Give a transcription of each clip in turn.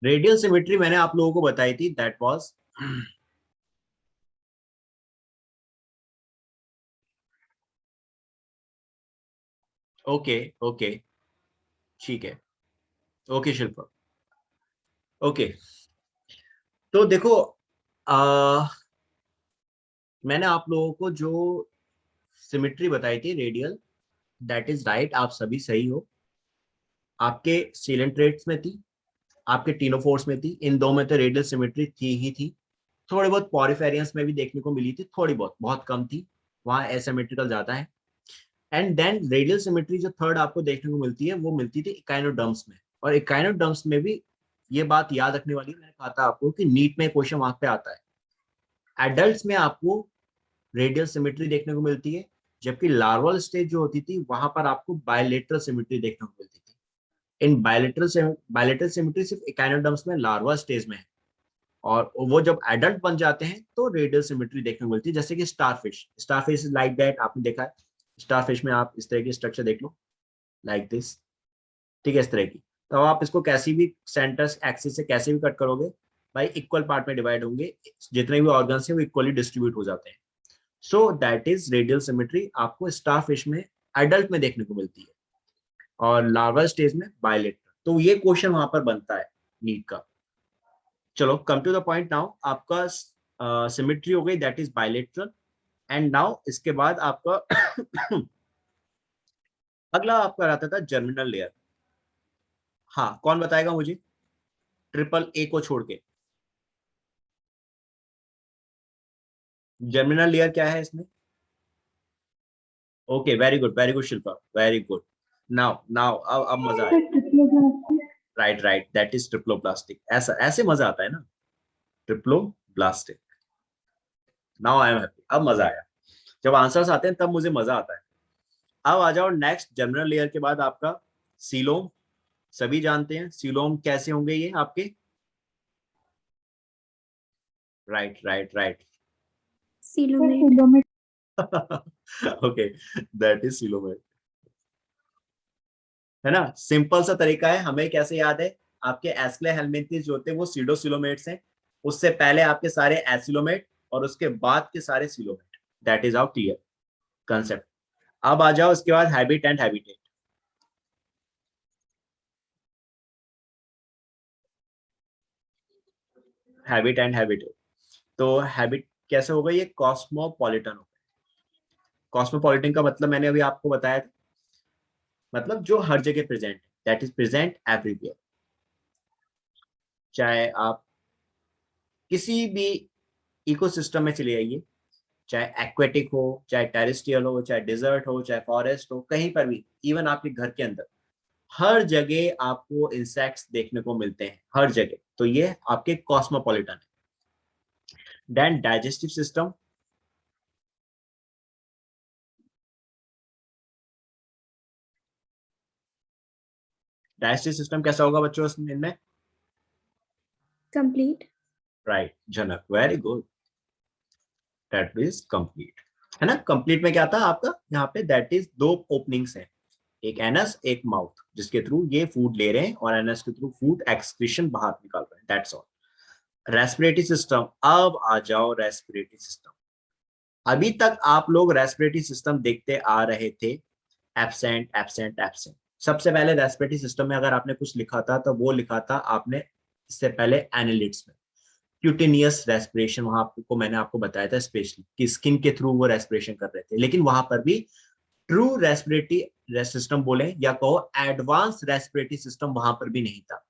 Radial symmetry मैंने आप लोगों को बताई थी, दैट वाज ओके ओके, ठीक है, ओके शिल्पा, ओके। तो देखो, आ, मैंने आप लोगों को जो सिमेट्री बताई थी रेडियल, दैट इज राइट, आप सभी सही हो। आपके सीलेंट्रेट्स में थी, आपके टीनोफोर्स में थी, इन दो में तो रेडियल सिमेट्री थी ही थी। थोड़ी बहुत पॉरिफेरियंस में भी देखने को मिली थी, थोड़ी बहुत, बहुत कम थी, वहां एसिमेट्रिकल ज्यादा है। एंड देन रेडियल सिमेट्री जो थर्ड आपको देखने को मिलती है वो मिलती थी इकाइनोडर्म्स में। और इकाइनोडर्म्स में भी ये बात याद रखने वाली है, मैंने कहा था आपको कि नीट में क्वेश्चन वहां पे आता है। एडल्ट्स में आपको रेडियल सिमेट्री देखने को मिलती है, जबकि लार्वल स्टेज जो होती थी वहां पर आपको बायलेटरल सिमेट्री देखने को मिलती थी। इन बायलेटरल सिमेट्री सिर्फ इकाइनोडर्म्स में लार्वा स्टेज में है, और वो जब एडल्ट बन जाते हैं तो रेडियल सिमेट्री देखने को मिलती है। जैसे कि स्टारफिश, स्टारफिश लाइक दैट, आपने देखा है स्टारफिश में आप इस तरह की स्ट्रक्चर देख लो, लाइक दिस, ठीक है, इस तरह की। तो आप इसको कैसी भी सेंटर एक्सिस से कैसे भी कट करोगे भाई, इक्वल पार्ट में डिवाइड होंगे, जितने भी ऑर्गन्स हैं वो इक्वली डिस्ट्रीब्यूट हो जाते हैं। सो दैट इज रेडियल सिमेट्री, आपको स्टारफिश में एडल्ट में देखने को मिलती है, और लार्वा स्टेज में बायलेटरल। तो ये क्वेश्चन वहां पर बनता है नीट का। चलो come to the point now, आपका सिमेट्री हो गई, that is bilateral. And now इसके बाद आपका अगला आपका रहता था जर्मिनल लेयर। हाँ, कौन बताएगा मुझे, ट्रिपल ए को छोड़ के जर्मिनल लेयर क्या है इसमें? Okay, very good Shilpa, very good. Now now अब मजा आया। राइट राइट, दैट इज ट्रिप्लोप्लास्टिक, ऐसा ऐसे मजा आता है ना, ट्रिप्लोप्लास्टिक। नाउ आई एम हैप्पी, अब मजा आया। जब आंसर्स आते हैं तब मुझे मजा आता है। अब आ जाओ नेक्स्ट, जर्मिनल लेयर के बाद आपका सीलोम। सभी जानते हैं सीलोम कैसे होंगे ये आपके, right right right. Coelomate. Okay, that is coelomate, है ना। सिंपल सा तरीका है, हमें कैसे याद है, आपके एस्क्ले हेलमिंथेस जो होते हैं वो सीडोसिलोमेट्स हैं, उससे पहले आपके सारे एसिलोमेट, और उसके बाद के सारे coelomate. That is our clear concept. अब आ जाओ इसके बाद habit and habitat. Habit and habitat, तो हैबिट कैसे होगा, ये कॉस्मोपॉलिटन होगा। कॉस्मोपॉलिटन का मतलब मैंने अभी आपको बताया था, मतलब जो हर जगह प्रेजेंट है, दैट इज प्रेजेंट एवरीवेयर। चाहे आप किसी भी इकोसिस्टम में चले जाइए, चाहे एक्वेटिक हो, चाहे टेरेस्ट्रियल हो, चाहे डिजर्ट हो, चाहे फॉरेस्ट हो, कहीं पर भी, इवन आपके घर के अंदर, हर जगह आपको इंसेक्ट्स देखने को मिलते हैं, हर जगह। तो ये आपके कॉस्मोपॉलिटन है। Then digestive system, digestive system कैसा होगा बच्चों इनमें? Complete. Right Janak, very good, that is complete, है ना। कंप्लीट में क्या था आपका यहाँ पे, दैट इज दो ओपनिंग्स हैं, एक एनस एक माउथ, जिसके थ्रू ये फूड ले रहे हैं, और एनस के थ्रू फूड एक्सक्रीशन बाहर निकाल रहे हैं, दैट्स ऑल। रेस्पिरेटरी सिस्टम, अब आ जाओ रेस्पिरेटरी सिस्टम। अभी तक आप लोग रेस्पिरेटरी सिस्टम देखते आ रहे थे, एब्सेंट एब्सेंट एब्सेंट। सबसे पहले रेस्पिरेटरी सिस्टम में अगर आपने कुछ लिखा था तो वो लिखा था आपने इससे पहले एनालिट्स में, क्यूटेनियस रेस्पिरेशन, वहां आपको मैंने आपको बताया था स्पेशली कि स्किन के थ्रू वो रेस्पिरेशन कर रहे थे, लेकिन वहां पर भी ट्रू रेस्पिरेटरी सिस्टम बोले या कहो एडवांस रेस्पिरेटरी सिस्टम वहां पर भी नहीं था।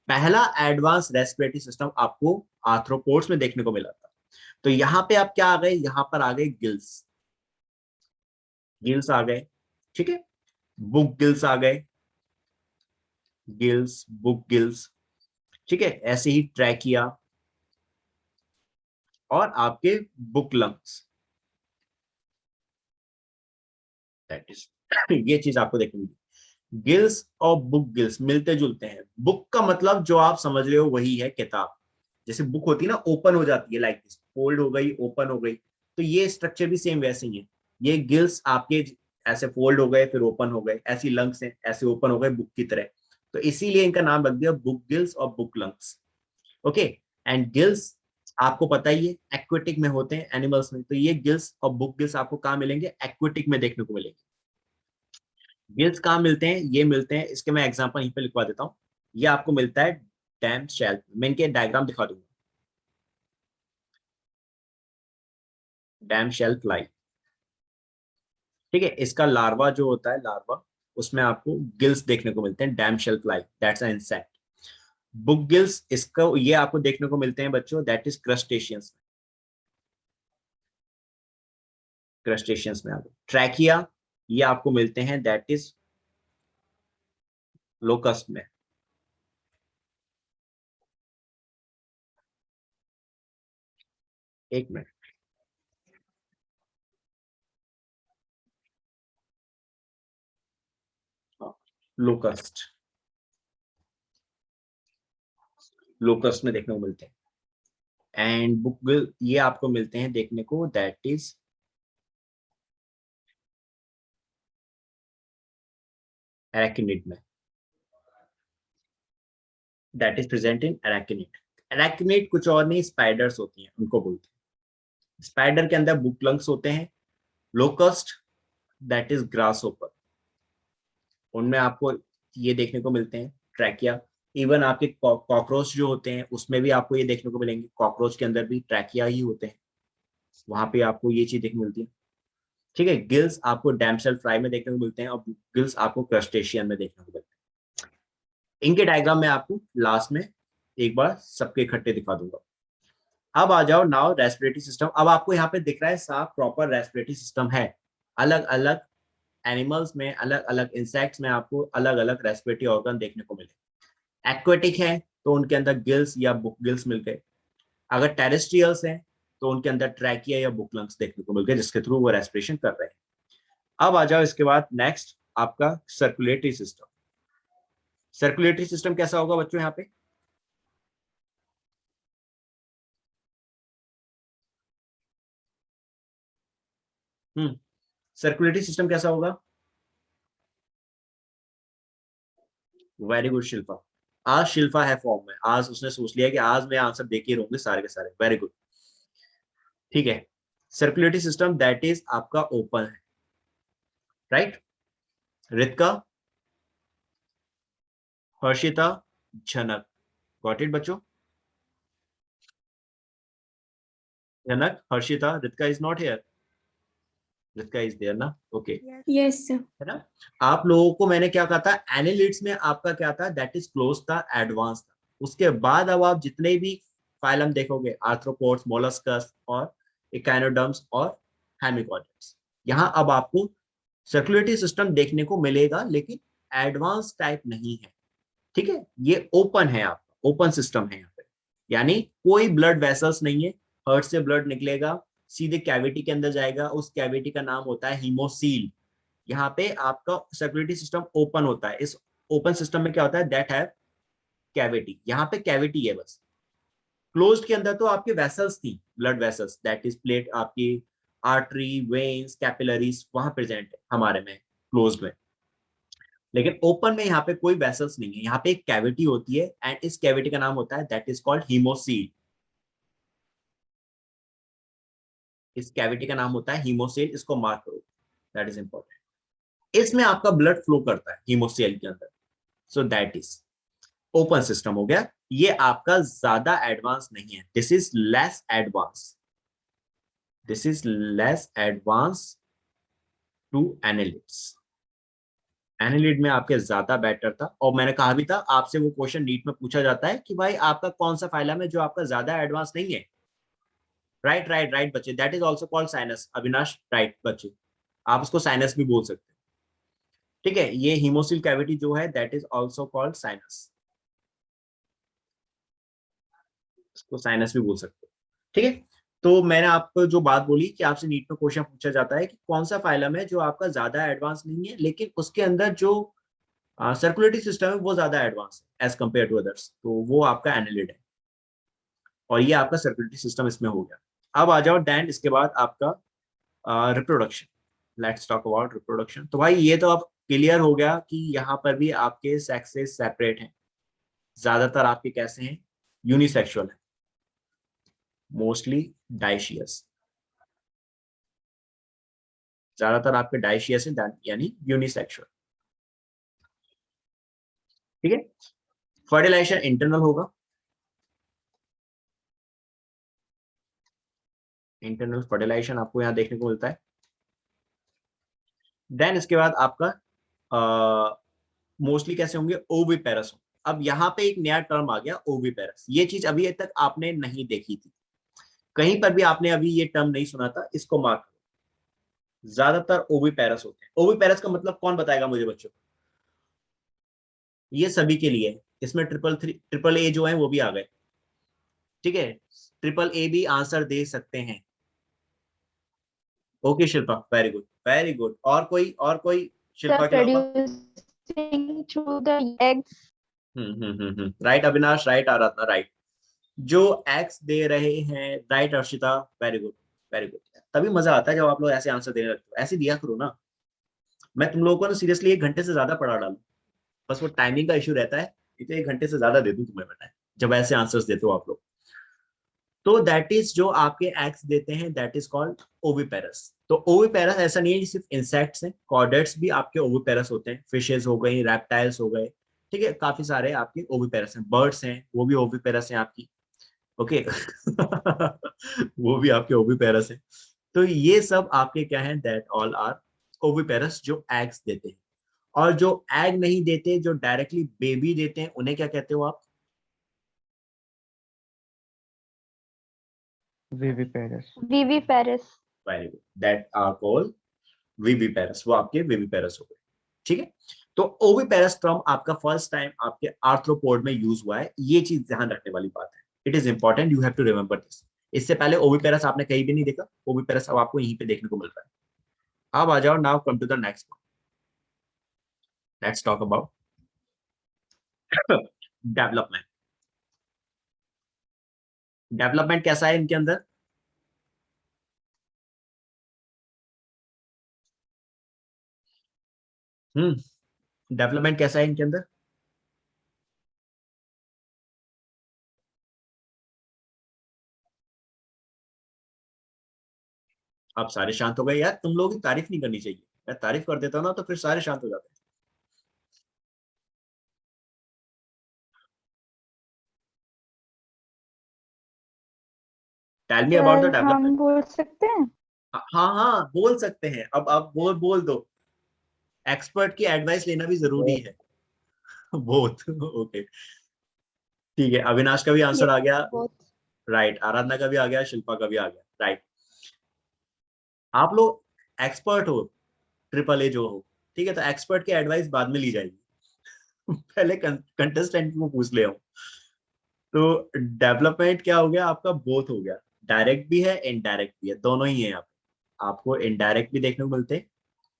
पहला एडवांस रेस्पिरेटरी सिस्टम आपको आर्थ्रोपोड्स में देखने को मिला था। तो यहाँ पे आप क्या आ गए, यहाँ पर आ गए गिल्स, गिल्स आ गए, ठीक है, बुक गिल्स आ गए, गिल्स बुक गिल्स, ठीक है, ऐसे ही ट्रैकिया और आपके बुक लंग्स, दैट इज ये चीज आपको देखने मिली। गिल्स और बुक गिल्स मिलते जुलते हैं। बुक का मतलब जो आप समझ रहे हो वही है किताब, जैसे बुक होती है ना, ओपन हो जाती है, लाइक दिस, फोल्ड हो गई, ओपन हो गई, तो ये स्ट्रक्चर भी सेम वैसे ही है। ये गिल्स आपके ऐसे फोल्ड हो गए फिर ओपन हो गए, ऐसी लंग्स हैं ऐसे ओपन हो गए बुक की तरह। तो इसीलिए इनका नाम रख दिया बुक गिल्स और book lungs. Okay, and gills आपको पता ही है एक्वेटिक में होते हैं एनिमल्स में, तो ये गिल्स और बुक गिल्स आपको कहाँ मिलेंगे, एक्वेटिक में देखने को मिलेंगे। गिल्स कहाँ मिलते हैं, ये मिलते हैं, इसके मैं एग्जांपल यहीं पे लिखवा देता हूँ। ये आपको मिलता है डैम शेल्फ, मैं इनके डायग्राम दिखा दूंगा। डैम शेल्फ फ्लाई, ठीक है, इसका लार्वा जो होता है, लार्वा, उसमें आपको गिल्स देखने को मिलते हैं, dam shelf fly, that's an insect. Book gills, इसको ये आपको देखने को मिलते हैं बच्चों, दैट इज क्रस्टेशियंस, क्रस्टेशियंस में आपको ट्रैकिया, ये आपको मिलते हैं दैट इज लोकस्ट में। एक मिनट, लोकस्ट, लोकस्ट में देखने को मिलते हैं। एंड बुक गिल ये आपको मिलते हैं देखने को, दैट इज एराकिनिड में, दैट इज प्रेजेंट इन एराकिनिड। एराकिनिड कुछ और नहीं, स्पाइडर्स होती हैं, उनको बोलते हैं। स्पाइडर के अंदर बुक लंग्स होते हैं। Locust that is grass hopper, उनमें आपको ये देखने को मिलते हैं ट्रैकिया। इवन आपके कॉकरोच जो होते हैं उसमें भी आपको ये देखने को मिलेंगे, कॉकरोच के अंदर भी ट्रैकिया ही होते हैं, वहां पे आपको ये चीज देखने को मिलती है। ठीक है, गिल्स आपको डैमसेल फ्राई में देखने को मिलते हैं और गिल्स आपको क्रस्टेशियन में देखने को मिलते हैं। इनके डायग्राम में आपको लास्ट में एक बार सबके इकट्ठे दिखा दूंगा। अब आ जाओ नाउ रेस्पिरेटरी सिस्टम। अब आपको यहाँ पे दिख रहा है साफ प्रॉपर रेस्पिरेटरी सिस्टम है। अलग अलग एनिमल्स में, अलग अलग इंसेक्ट्स में आपको अलग अलग रेस्पिरेटरी ऑर्गन देखने को मिले। एक्वेटिक है तो उनके अंदर गिल्स या बुक गिल्स मिल गए। अगर टेरेस्ट्रियल्स हैं तो उनके अंदर ट्रैकिया या बुक लंग्स देखने को मिल गए, जिसके थ्रू वो रेस्पिरेशन कर रहे हैं। अब आ जाओ इसके बाद नेक्स्ट आपका सर्कुलेटरी सिस्टम। सर्कुलेटरी सिस्टम कैसा होगा बच्चों यहाँ पे, सर्कुलेटरी सिस्टम कैसा होगा? वेरी गुड शिल्पा, आज शिल्पा है फॉर्म में, आज उसने सोच लिया कि आज मैं आंसर देके रहूंगे सारे के सारे, वेरी गुड। ठीक है, सर्कुलेटरी सिस्टम दैट इज आपका ओपन है, right. Ritika, Harshita, Jhanak, got it बच्चों? Janak, Harshita, Ritika is not here, Ritika is there ना, ओके। Yes sir. है ना, आप लोगों को मैंने क्या कहा था, एनालिट्स में आपका क्या था, दैट इज क्लोज था, एडवांस था। उसके बाद अब आप जितने भी फाइलम देखोगे, आर्थ्रोपोड्स, मोलस्कस और इकाइनोडर्म्स और हेमिकॉइड्स, यहाँ अब आपको सर्कुलेटरी सिस्टम देखने को मिलेगा, लेकिन एडवांस टाइप नहीं है। ठीक है, ये ओपन है, आपका ओपन सिस्टम है यहाँ पे, यानी कोई ब्लड वेसल्स नहीं है। हार्ट से ब्लड निकलेगा, सीधे कैविटी के अंदर जाएगा, उस कैविटी का नाम होता है हीमोसील। यहाँ पे आपका सर्कुलेटरी सिस्टम ओपन होता है। इस ओपन सिस्टम में क्या होता है, दैट हैव कैविटी, यहाँ पे कैविटी है बस। क्लोज्ड के अंदर तो आपके वेसल्स थी, blood vessels, that is plate, आपकी आर्टरी, वेन्स, कैपिलरीज वहां प्रेजेंट है हमारे में क्लोज्ड में। लेकिन ओपन में यहाँ पे कोई वेसल्स नहीं है, यहाँ पे एक कैविटी होती है, एंड इस कैविटी का नाम होता है दैट इज कॉल्ड हीमोसील। इस कैविटी का नाम होता है हीमोसील, इसको मार्क करो, दैट इज इंपॉर्टेंट। इसमें आपका ब्लड फ्लो करता है हीमोसील के अंदर, so that is open system हो गया। ये आपका ज्यादा एडवांस नहीं है, this is less advance, this is less advance to annelids. Annelid में आपके ज्यादा बेटर था, और मैंने कहा भी था आपसे, वो क्वेश्चन नीट में पूछा जाता है कि भाई आपका कौन सा फाइलम है जो आपका ज्यादा एडवांस नहीं है। राइट राइट राइट बच्चे, that is also called sinus, Avinash, right बच्चे, आप उसको साइनस भी बोल सकते हैं। ठीक है, ये हीमोसिल कैविटी जो है that is also called sinus, इसको साइनस भी बोल सकते हैं। ठीक है, तो मैंने आपको जो बात बोली कि आपसे नीट में क्वेश्चन पूछा जाता है कि कौन सा फाइलम है जो आपका ज्यादा एडवांस नहीं है, लेकिन उसके अंदर जो सर्कुलेटरी सिस्टम है वो ज्यादा एडवांस है एज कम्पेयर टू अदर्स, तो वो आपका एनालिड है, और ये आपका सर्कुलेटरी सिस्टम इसमें हो गया। अब आ जाओ डैन, इसके बाद आपका reproduction. Let's talk about reproduction. तो भाई ये तो आप क्लियर हो गया कि यहाँ पर भी आपके सेक्सेस सेपरेट हैं, ज्यादातर आपके कैसे हैं, यूनिसेक्सुअल है, मोस्टली डाइशियस, ज्यादातर आपके डाइशियस है यानी यूनिसेक्सुअल। ठीक है, फर्टिलाइजेशन इंटरनल होगा, इंटरनल फर्टिलाइजेशन आपको यहाँ देखने को मिलता है। देन इसके बाद आपका मोस्टली कैसे होंगे, ओविपेरस। अब यहाँ पे एक नया टर्म आ गया ओविपेरस, ये चीज अभी तक आपने नहीं देखी थी, कहीं पर भी आपने अभी ये टर्म नहीं सुना था, इसको मार्क करो। ज्यादातर ओविपेरस होते हैं। ओविपेरस का मतलब कौन बताएगा मुझे बच्चों? ये सभी के लिए है, इसमें ट्रिपल ए जो है वो भी आ गए। ठीक है, ट्रिपल ए भी आंसर दे सकते हैं। Okay Shilpa, very good very good. और कोई शिल्पा Sir, के अलावा? producing through the eggs. Right Avinash, right Aradhana, right. जो एक्स दे रहे हैं, right Arshita, very good very good. तभी मजा आता है जब आप लोग ऐसे आंसर देने लगते हो, ऐसे दिया करो ना। मैं तुम लोगों को ना सीरियसली 1 घंटे से ज्यादा पढ़ा डालू, बस वो टाइमिंग का इशू रहता है, नहीं तो 1 घंटे से ज्यादा दे दूं तुम्हें बताए जब ऐसे आंसर्स देते हो आप लोग। तो दैट इज जो आपके एक्स देते हैं, दैट इज कॉल्ड ओविपेरस। तो ओविपेरस ऐसा नहीं है कि सिर्फ इंसेक्ट्स हैं, कॉर्डेट्स भी आपके ओविपेरस होते हैं, फिशेज हो गई, रेप्टाइल्स हो गए। ठीक है, काफी सारे आपके ओविपेरस हैं, बर्ड्स हैं वो भी ओविपेरस हैं आपकी। ओके वो भी आपके ओविपेरस हैं। तो ये सब आपके क्या हैं, दैट ऑल आर ओविपेरस जो एग्स देते हैं। और जो एग नहीं देते, जो डायरेक्टली बेबी देते हैं, उन्हें क्या कहते हो आप? Viviparous. Viviparous. Very good, that are called viviparous, वो आपके विविपेरस हो गए। ठीक है, तो ओविपेरस टर्म आपका फर्स्ट टाइम आपके आर्थ्रोपोड में यूज हुआ है, ये चीज ध्यान रखने वाली बात है। It is important, you have to remember this. इससे पहले ओविपेरस आपने कहीं भी नहीं देखा, ओविपेरस अब आपको यहीं पे देखने को मिल रहा है। अब आ जाओ, now come to the next one, let's talk about development. Development कैसा है इनके अंदर? डेवलपमेंट कैसा है इनके अंदर? आप सारे शांत हो गए यार, तुम लोगों की तारीफ नहीं करनी चाहिए, मैं तारीफ कर देता हूँ ना तो फिर सारे शांत हो जाते हैं। Tell me about the sir development. हम बोल सकते हैं? हाँ हाँ बोल सकते हैं, अब आप बोल बोल दो, एक्सपर्ट की एडवाइस लेना भी जरूरी है। बोथ ओके, ठीक है, अविनाश का भी आंसर Yes, आ गया, both. राइट, आराधना का भी आ गया, शिल्पा का भी आ गया, राइट। आप लोग एक्सपर्ट हो, ट्रिपल ए जो हो, ठीक है, तो एक्सपर्ट की एडवाइस बाद में ली जाएगी पहले कंटेस्टेंट को पूछ ले आओ। तो डेवलपमेंट क्या हो गया आपका, बोथ हो गया, डायरेक्ट भी है इनडायरेक्ट भी है, दोनों ही है यहाँ पे। आपको इनडायरेक्ट भी देखने को मिलते हैं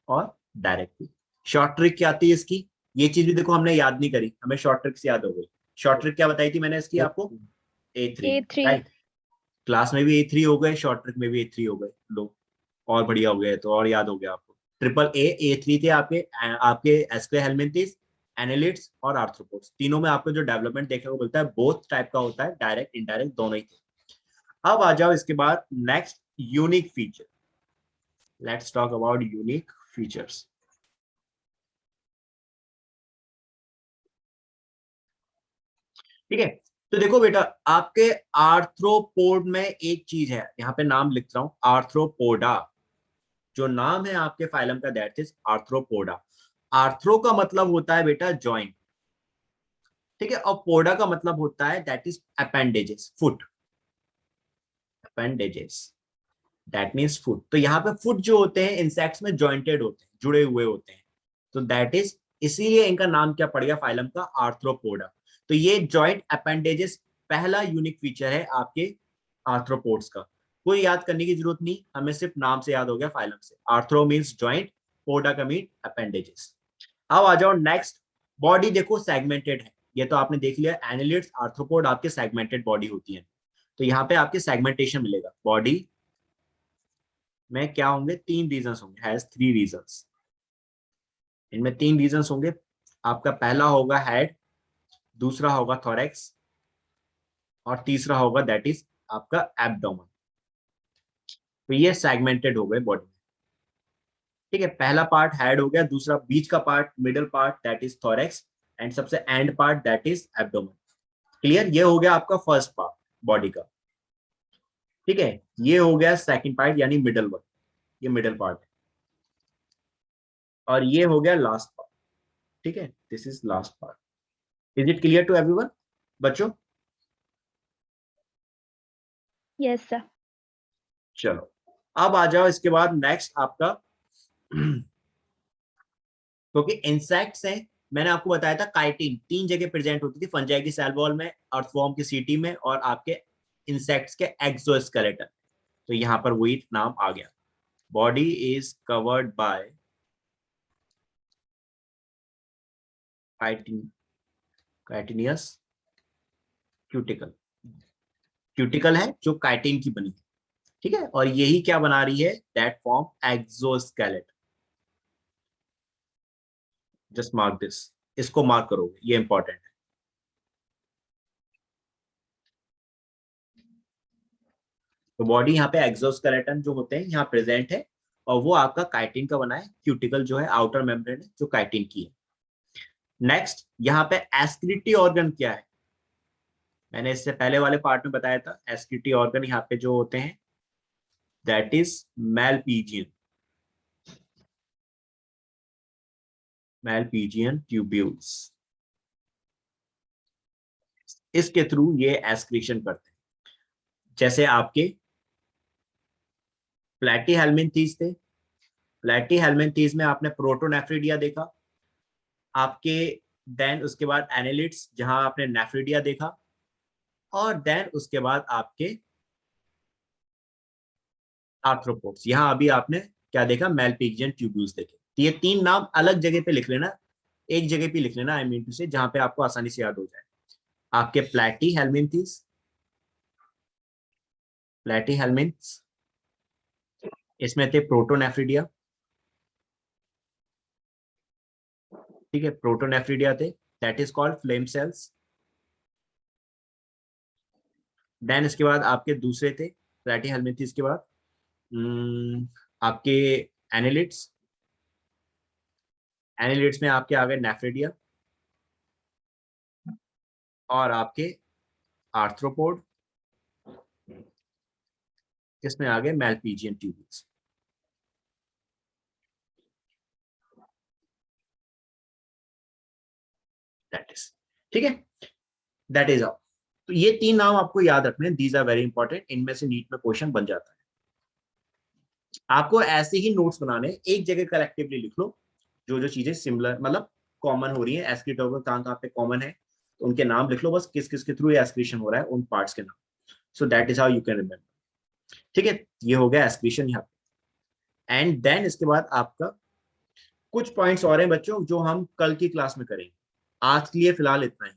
और डायरेक्ट भी। शॉर्ट ट्रिक क्या आती है इसकी, ये चीज भी देखो हमने याद नहीं करी, हमें शॉर्ट ट्रिक्स याद हो गई। शॉर्ट ट्रिक क्या बताई थी मैंने इसकी आपको, A3, A3. राइट। क्लास में भी A3 हो गए, शॉर्ट ट्रिक में भी A3 हो गए, लो और बढ़िया हो गया, तो और याद हो गया आपको। ट्रिपल A3 थे आपके, आपके एस्क्लेहेलमिंथेस, एनालिड्स और आर्थ्रोपोड्स, तीनों में आपको जो डेवलपमेंट देखने को मिलता है बोथ टाइप का होता है, डायरेक्ट इनडायरेक्ट दोनों ही थे। अब आ जाओ इसके बाद next, unique feature. Let's talk about unique features. ठीक है, तो देखो बेटा, आपके आर्थ्रोपोड में एक चीज है, यहाँ पे नाम लिख रहा हूं, आर्थ्रोपोडा। जो नाम है आपके फाइलम का, दैट इज आर्थ्रोपोडा। आर्थ्रो का मतलब होता है बेटा जॉइंट, ठीक है, और पोडा का मतलब होता है that is appendages, foot, appendages, that means foot. तो यहाँ पे फुट जो होते हैं इंसेक्ट्स में जॉइंटेड होते हैं, जुड़े हुए होते हैं, तो दैट इज, इसीलिए इनका नाम क्या पड़ गया फाइलम का, आर्थ्रोपोडा। तो ये जॉइंट अपेंडेजेस पहला यूनिक फीचर है आपके आर्थ्रोपोड्स का। कोई याद करने की जरूरत नहीं, हमें सिर्फ नाम से याद हो गया फाइलम से, आर्थ्रो मीन्स जॉइंट, पोडा का मीन अपेंडेजेस। अब आ जाओ नेक्स्ट, बॉडी देखो सेगमेंटेड है, ये तो आपने देख लिया, एनालिड्स आर्थ्रोपोड आपके सेगमेंटेड बॉडी होती है। तो यहाँ पे आपके सेगमेंटेशन मिलेगा, बॉडी में क्या होंगे, 3 रीजन होंगे, हैज 3 रीजन। इनमें 3 रीजन्स होंगे। आपका पहला होगा हेड, दूसरा होगा थोरैक्स, और तीसरा होगा दैट इज आपका एब्डोमेन। तो ये सेगमेंटेड हो गए बॉडी में। ठीक है, पहला पार्ट हेड हो गया, दूसरा बीच का part, middle part that is thorax, and सबसे end part that is abdomen. Clear? ये हो गया आपका फर्स्ट पार्ट बॉडी का। ठीक है, ये हो गया सेकंड पार्ट यानी मिडल वन, ये मिडल पार्ट है, और ये हो गया लास्ट पार्ट। ठीक है, this is last part. Is it clear to everyone बच्चों? Yes sir. चलो अब आ जाओ इसके बाद नेक्स्ट आपका क्योंकि इंसेक्ट्स हैं, मैंने आपको बताया था काइटिन 3 जगह प्रेजेंट होती थी, फंजाई की सेल वॉल में, अर्थवॉर्म की सीटी में, और आपके इंसेक्ट्स के एक्सोस्केलेटन। तो यहां पर वही नाम आ गया। Body is covered by chitin, chitinous cuticle. Cuticle है जो काइटिन की बनी है। ठीक है, और यही क्या बना रही है? That form exoskeleton. Just mark this, इसको मार्क करोगे, ये इंपॉर्टेंट है। तो बॉडी यहाँ पे एक्सोस्केलेटन जो होते हैं यहाँ प्रेजेंट है, और वो आपका काइटिन का बना है। क्यूटिकल जो है आउटर मेम्ब्रेन है जो काइटिन की है। नेक्स्ट यहाँ पे एस्क्रीटी ऑर्गन क्या है? मैंने इससे पहले वाले पार्ट में बताया था, एस्क्रीटी ऑर्गन यहाँ पे जो होते हैं दैट इज मैलपीजियन, मैलपीजियन ट्यूब्यूल्स। इसके थ्रू ये एस्क्रीशन करते हैं। जैसे आपके प्लैटीहेल्मिन्थीस थे, प्लैटीहेल्मिन्थीस में आपने प्रोटोनेफ्रिडिया देखा, आपके देन उसके बाद एनालिड्स जहां आपने नेफ्रिडिया देखा, और देन उसके बाद आपके आर्थ्रोपोड्स, यहां अभी आपने क्या देखा? मैलपीजियन ट्यूब्यूल्स देखे। तो ये 3 नाम अलग जगह पे लिख लेना, एक जगह पे लिख लेना, आई मीन टू से, जहां पे आपको आसानी से याद हो जाए। आपके प्लैटीहेल्मिन्थीस, प्लैटीहेल्मिन्थ्स, इसमें थे प्रोटोनेफ्रिडिया। ठीक है, प्रोटोनेफ्रिडिया थे, that is called flame cells. Then इसके बाद आपके दूसरे थे प्लैटीहेल्मिन्थीस के बाद आपके एनालिड्स, एनालिड्स में आपके आ गए नेफ्रिडिया, और आपके आर्थ्रोपोड, इसमें आ गए मैलपीजियन ट्यूब्यूल्स। दैट इज, ठीक है, दैट इज ऑल। तो ये 3 नाम आपको याद रखने, दीज आर वेरी इंपॉर्टेंट, इनमें से नीट में क्वेश्चन बन जाता है। आपको ऐसे ही नोट्स बनाने, एक जगह कलेक्टिवली लिख लो जो जो चीजें सिमिलर मतलब कॉमन हो रही है, एस्क्रीटोगल कहाँ पे कॉमन है, तो उनके नाम लिख लो, बस किस किस के थ्रू ये एस्क्रीशन हो रहा है उन पार्ट्स के नाम। सो that is how you can remember. ठीक है, ये हो गया एस्क्रीशन यहाँ पे। एंड देन इसके बाद आपका कुछ पॉइंट्स और हैं बच्चों जो हम कल की क्लास में करेंगे, आज के लिए फिलहाल इतना ही।